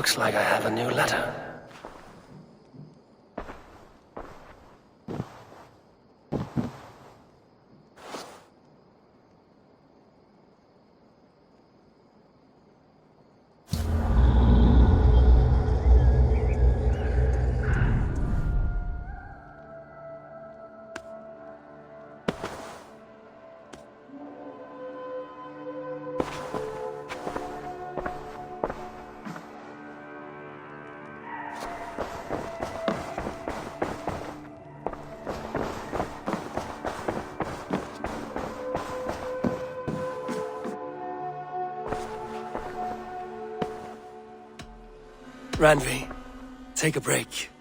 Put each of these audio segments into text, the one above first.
Looks like I have a new letter. Randvi, take a break.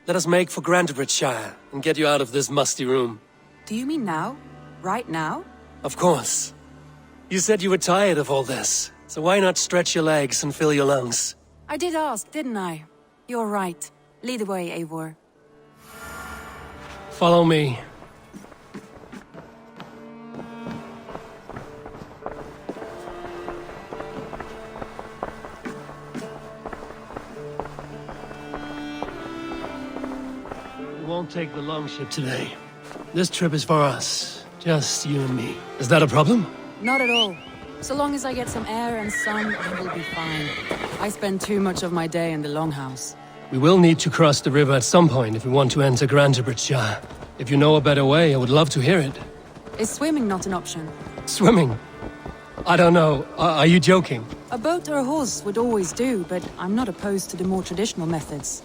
Let us make for Grantebridgeshire and get you out of this musty room. Do you mean now? Right now? Of course. You said you were tired of all this, so why not stretch your legs and fill your lungs? I did ask, didn't I? You're right. Lead the way, Eivor. Follow me. We won't take the longship today. This trip is for us. Just you and me. Is that a problem? Not at all. So long as I get some air and sun, I will be fine. I spend too much of my day in the longhouse. We will need to cross the river at some point if we want to enter Grantebridgeshire. If you know a better way, I would love to hear it. Is swimming not an option? Swimming? I don't know. Are you joking? A boat or a horse would always do, but I'm not opposed to the more traditional methods.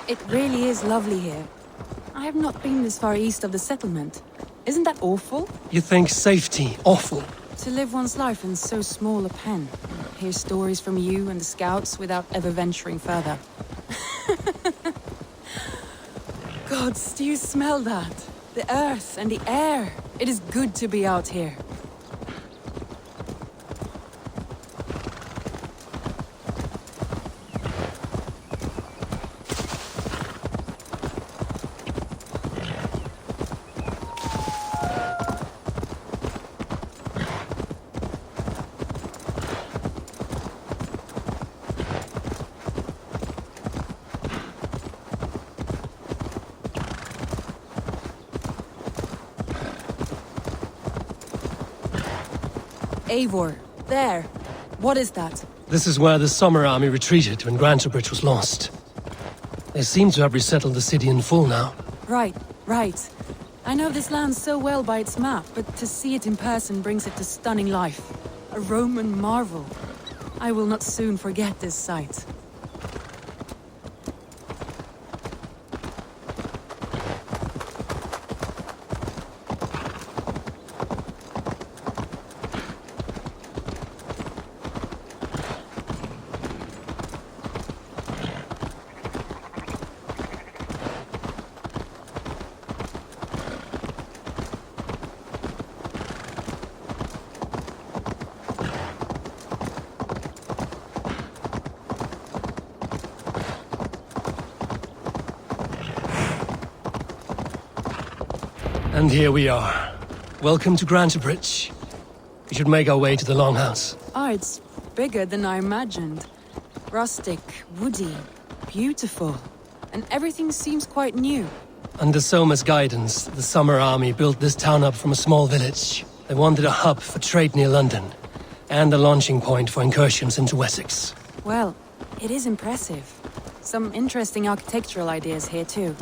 It really is lovely here. I have not been this far east of the settlement. Isn't that awful? You think safety awful? To live one's life in so small a pen. Hear stories from you and the scouts without ever venturing further. Gods, do you smell that? The earth and the air. It is good to be out here. Eivor, there. What is that? This is where the Summer Army retreated when Grantebridge was lost. They seem to have resettled the city in full now. Right, right. I know this land so well by its map, but to see it in person brings it to stunning life. A Roman marvel. I will not soon forget this sight. And here we are. Welcome to Grantebridge. We should make our way to the Longhouse. Ah, it's bigger than I imagined. Rustic, woody, beautiful. And everything seems quite new. Under Soma's guidance, the Summer Army built this town up from a small village. They wanted a hub for trade near London, and a launching point for incursions into Wessex. Well, it is impressive. Some interesting architectural ideas here too.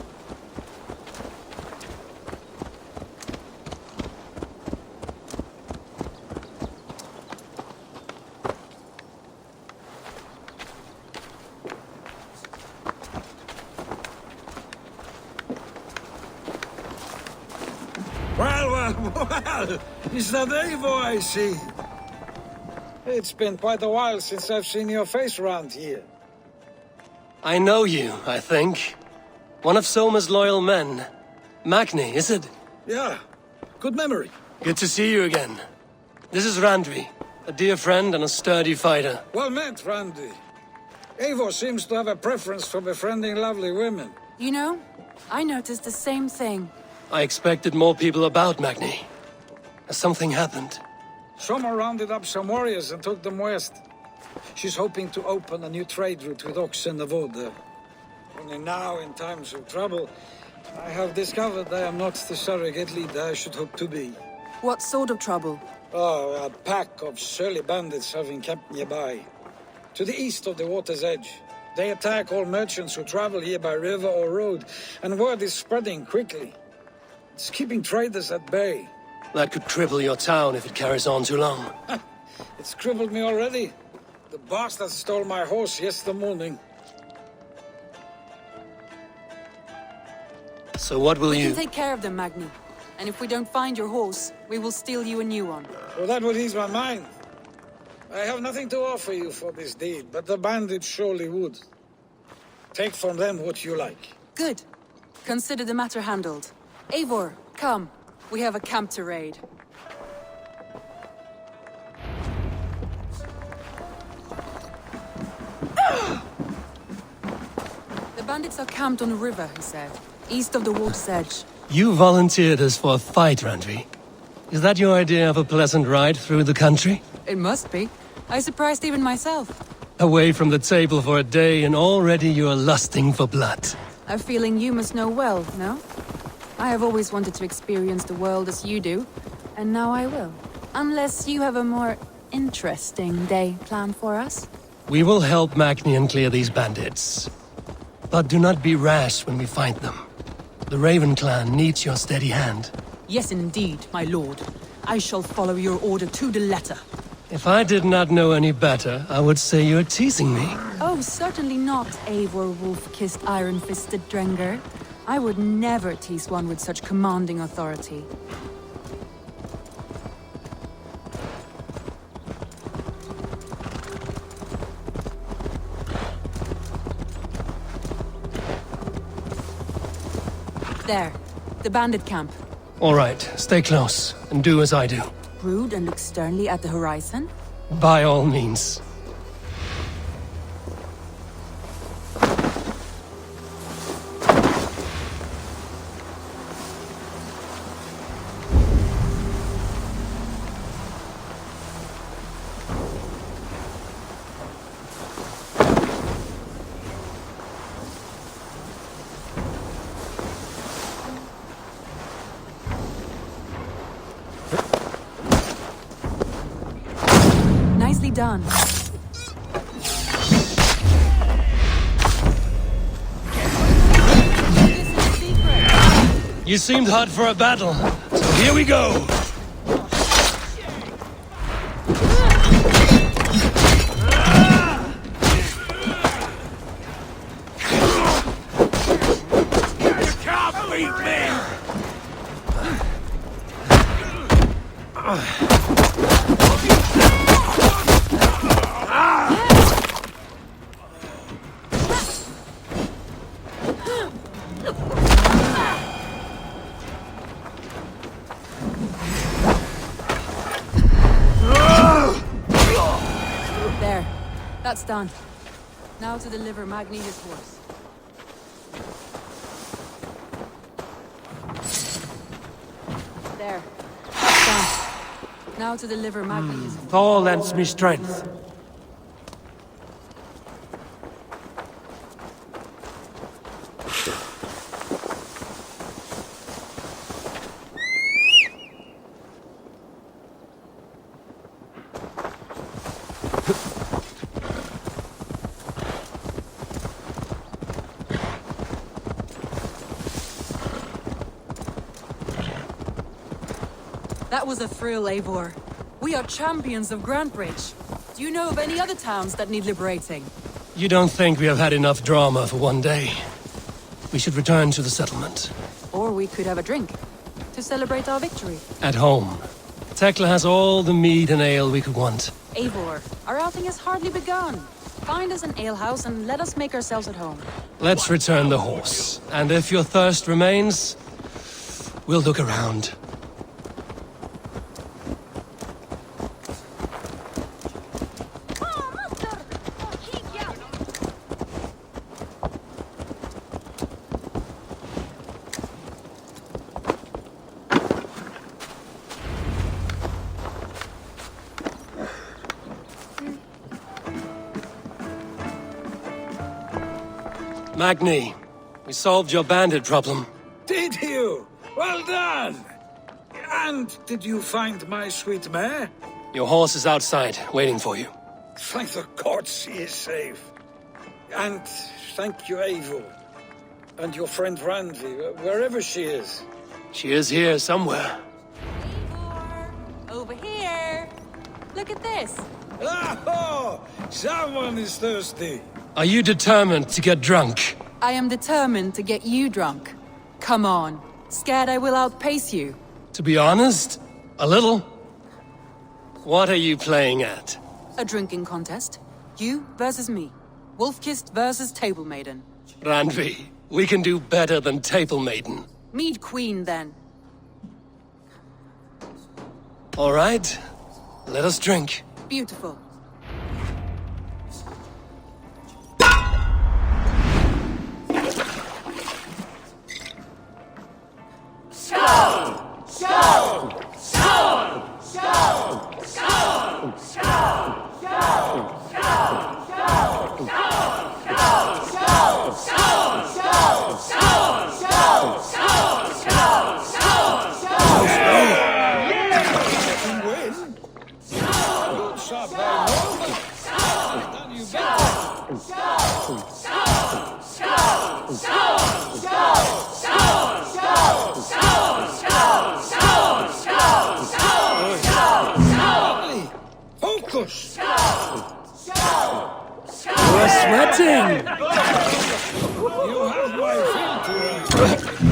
Well, is that Eivor I see? It's been quite a while since I've seen your face around here. I know you, I think. One of Soma's loyal men. Magni, is it? Yeah, good memory. Good to see you again. This is Randvi, a dear friend and a sturdy fighter. Well met, Randvi. Eivor seems to have a preference for befriending lovely women. You know, I noticed the same thing. I expected more people about Magni. Has something happened? Soma rounded up some warriors and took them west. She's hoping to open a new trade route with oxen and wood. Only now, in times of trouble, I have discovered I am not the surrogate leader I should hope to be. What sort of trouble? Oh, a pack of surly bandits have encamped nearby. To the east of the water's edge. They attack all merchants who travel here by river or road, and word is spreading quickly. It's keeping traders at bay. That could cripple your town if it carries on too long. It's crippled me already. The bastard stole my horse yesterday morning. So what will We you... can take care of them, Magni. And if we don't find your horse, we will steal you a new one. Well, that would ease my mind. I have nothing to offer you for this deed, but the bandits surely would. Take from them what you like. Good. Consider the matter handled. Eivor, come. We have a camp to raid. The bandits are camped on a river, he said. East of the water's edge. You volunteered us for a fight, Randvi. Is that your idea of a pleasant ride through the country? It must be. I surprised even myself. Away from the table for a day and already you are lusting for blood. A feeling you must know well, no? I have always wanted to experience the world as you do, and now I will. Unless you have a more interesting day planned for us? We will help Magni and clear these bandits. But do not be rash when we find them. The Raven clan needs your steady hand. Yes, indeed, my lord. I shall follow your order to the letter. If I did not know any better, I would say you're teasing me. Oh, certainly not, Eivor wolf-kissed iron-fisted Drenger. I would never tease one with such commanding authority. There, the bandit camp. All right, stay close, and do as I do. Brood and look sternly at the horizon? By all means. Nicely done. You seemed hot for a battle, so here we go! There. That's done. Now to deliver Magni his horse. There. That's done. Now to deliver Magni his horse. Thor lends me strength. That was a thrill, Eivor. We are champions of Grantbridge. Do you know of any other towns that need liberating? You don't think we have had enough drama for one day? We should return to the settlement. Or we could have a drink, to celebrate our victory. At home. Tekla has all the mead and ale we could want. Eivor, our outing has hardly begun. Find us an alehouse and let us make ourselves at home. Let's return the horse. And if your thirst remains, we'll look around. Magni, we solved your bandit problem. Did you? Well done! And did you find my sweet mare? Your horse is outside, waiting for you. Thank the gods he is safe. And thank you, Eivor. And your friend Randvi, wherever she is. She is here somewhere. Eivor, over here. Look at this. Oh, someone is thirsty. Are you determined to get drunk? I am determined to get you drunk. Come on. Scared I will outpace you? To be honest, a little. What are you playing at? A drinking contest. You versus me. Wolf-kissed versus Table Maiden. Randvi, we can do better than Table Maiden. Mead Queen, then. All right, let us drink. Beautiful. Focus! We're sweating! You have my filter.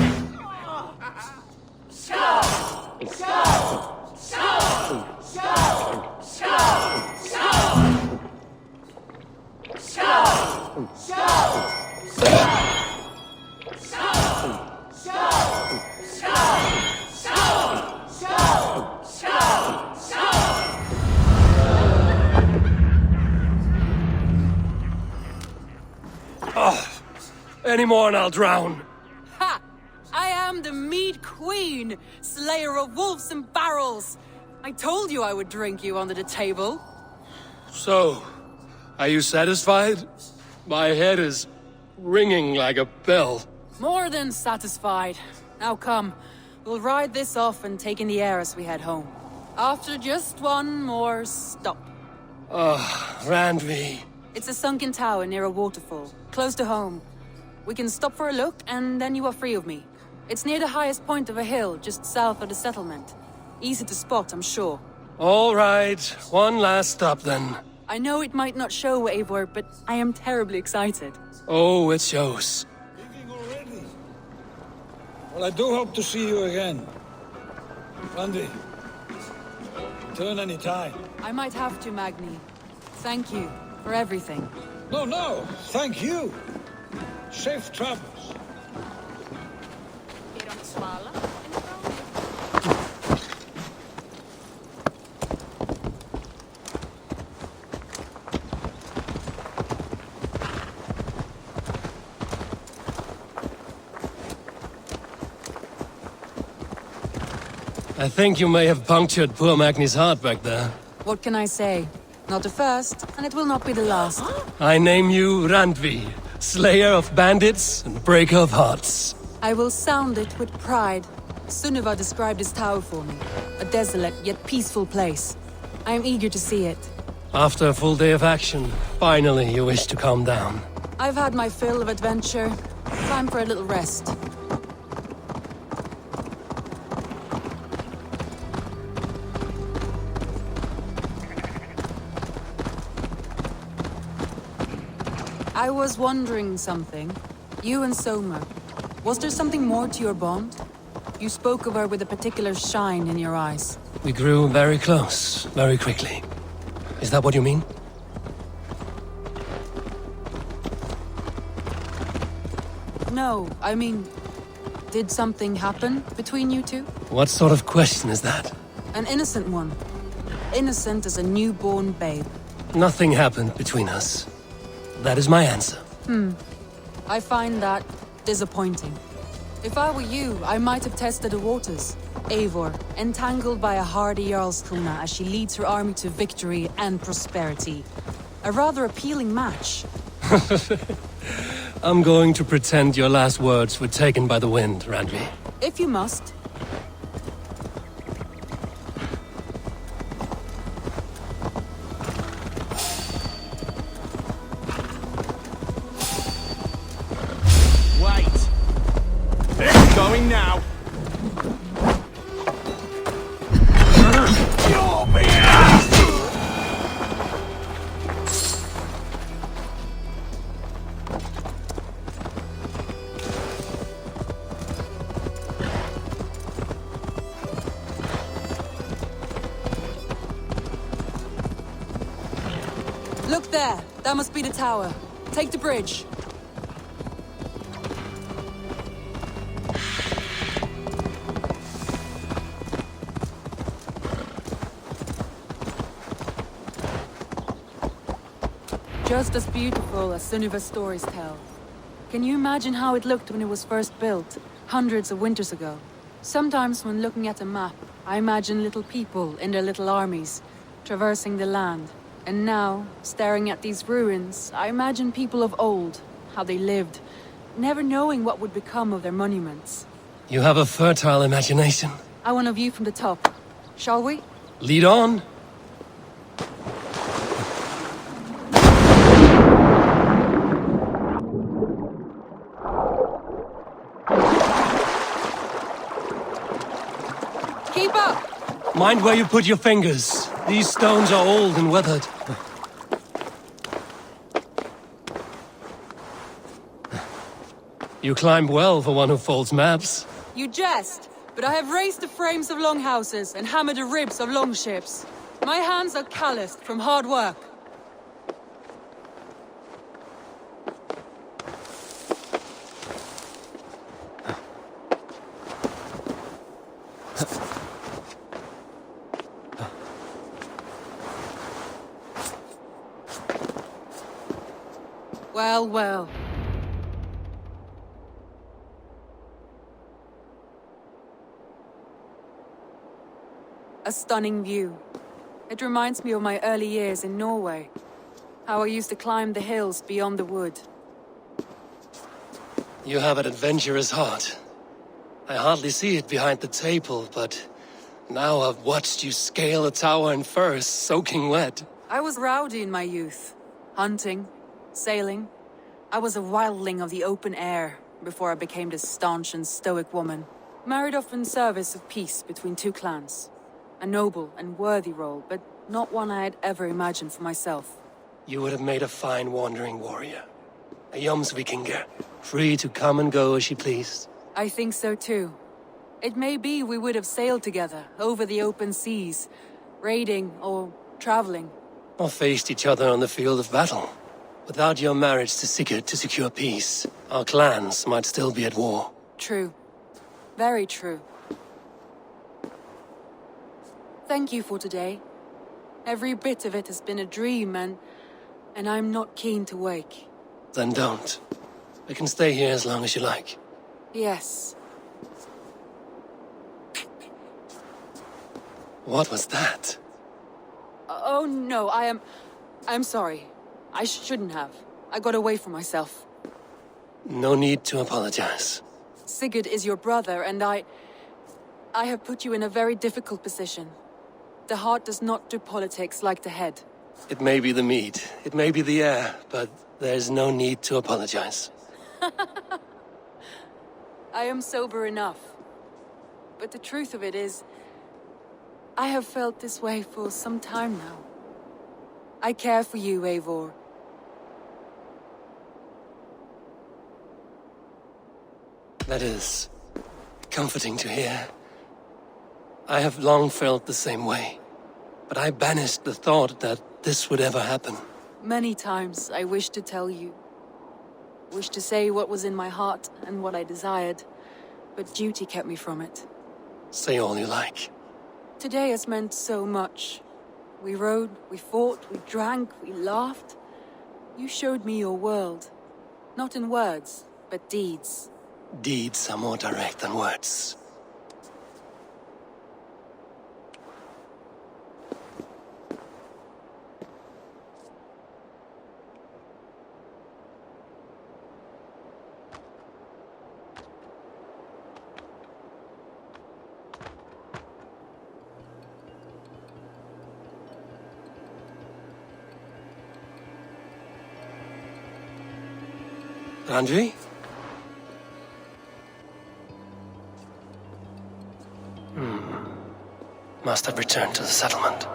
Any more and I'll drown. Ha! I am the Mead Queen, slayer of wolves and barrels. I told you I would drink you under the table. So, are you satisfied? My head is ringing like a bell. More than satisfied. Now come, we'll ride this off and take in the air as we head home. After just one more stop. Randvi. It's a sunken tower near a waterfall, close to home. We can stop for a look, and then you are free of me. It's near the highest point of a hill, just south of the settlement. Easy to spot, I'm sure. All right, one last stop then. I know it might not show, Eivor, but I am terribly excited. Oh, it shows. Leaving already? Well, I do hope to see you again. Randy, return any time. I might have to, Magni. Thank you for everything. No, thank you. Safe travels. I think you may have punctured poor Magni's heart back there. What can I say? Not the first, and it will not be the last. I name you Randvi, slayer of bandits and breaker of hearts. I will sound it with pride. Sunniva described this tower for me. A desolate yet peaceful place. I am eager to see it. After a full day of action, finally you wish to calm down. I've had my fill of adventure. Time for a little rest. I was wondering something. You and Soma, was there something more to your bond? You spoke of her with a particular shine in your eyes. We grew very close, very quickly. Is that what you mean? No, I mean, did something happen between you two? What sort of question is that? An innocent one. Innocent as a newborn babe. Nothing happened between us. That is my answer. I find that disappointing. If I were you, I might have tested the waters. Eivor, entangled by a hardy Jarlskona as she leads her army to victory and prosperity. A rather appealing match. I'm going to pretend your last words were taken by the wind, Randvi. If you must. Wait! It's going now! Look there! That must be the tower. Take the bridge. Just as beautiful as Sunniva's stories tell. Can you imagine how it looked when it was first built, hundreds of winters ago? Sometimes when looking at a map, I imagine little people in their little armies, traversing the land. And now, staring at these ruins, I imagine people of old, how they lived, never knowing what would become of their monuments. You have a fertile imagination. I want a view from the top. Shall we? Lead on. Keep up! Mind where you put your fingers. These stones are old and weathered. You climb well for one who folds maps. You jest, but I have raised the frames of longhouses and hammered the ribs of longships. My hands are calloused from hard work. Well, well. A stunning view. It reminds me of my early years in Norway. How I used to climb the hills beyond the wood. You have an adventurous heart. I hardly see it behind the table, but now I've watched you scale a tower in furs, soaking wet. I was rowdy in my youth. Hunting, sailing. I was a wildling of the open air before I became this staunch and stoic woman. Married off in service of peace between two clans. A noble and worthy role, but not one I had ever imagined for myself. You would have made a fine wandering warrior. A Jomsvikinger, free to come and go as she pleased. I think so too. It may be we would have sailed together over the open seas, raiding or traveling. Or faced each other on the field of battle. Without your marriage to Sigurd to secure peace, our clans might still be at war. True. Very true. Thank you for today. Every bit of it has been a dream, and I'm not keen to wake. Then don't. We can stay here as long as you like. Yes. What was that? Oh no, I'm sorry. I shouldn't have. I got away from myself. No need to apologize. Sigurd is your brother, and I have put you in a very difficult position. The heart does not do politics like the head. It may be the meat, it may be the air, but there's no need to apologize. I am sober enough. But the truth of it is, I have felt this way for some time now. I care for you, Eivor. That is comforting to hear. I have long felt the same way, but I banished the thought that this would ever happen. Many times I wished to tell you. Wished to say what was in my heart and what I desired, but duty kept me from it. Say all you like. Today has meant so much. We rode, we fought, we drank, we laughed. You showed me your world. Not in words, but deeds. Deeds are more direct than words. Randvi? Must have returned to the settlement.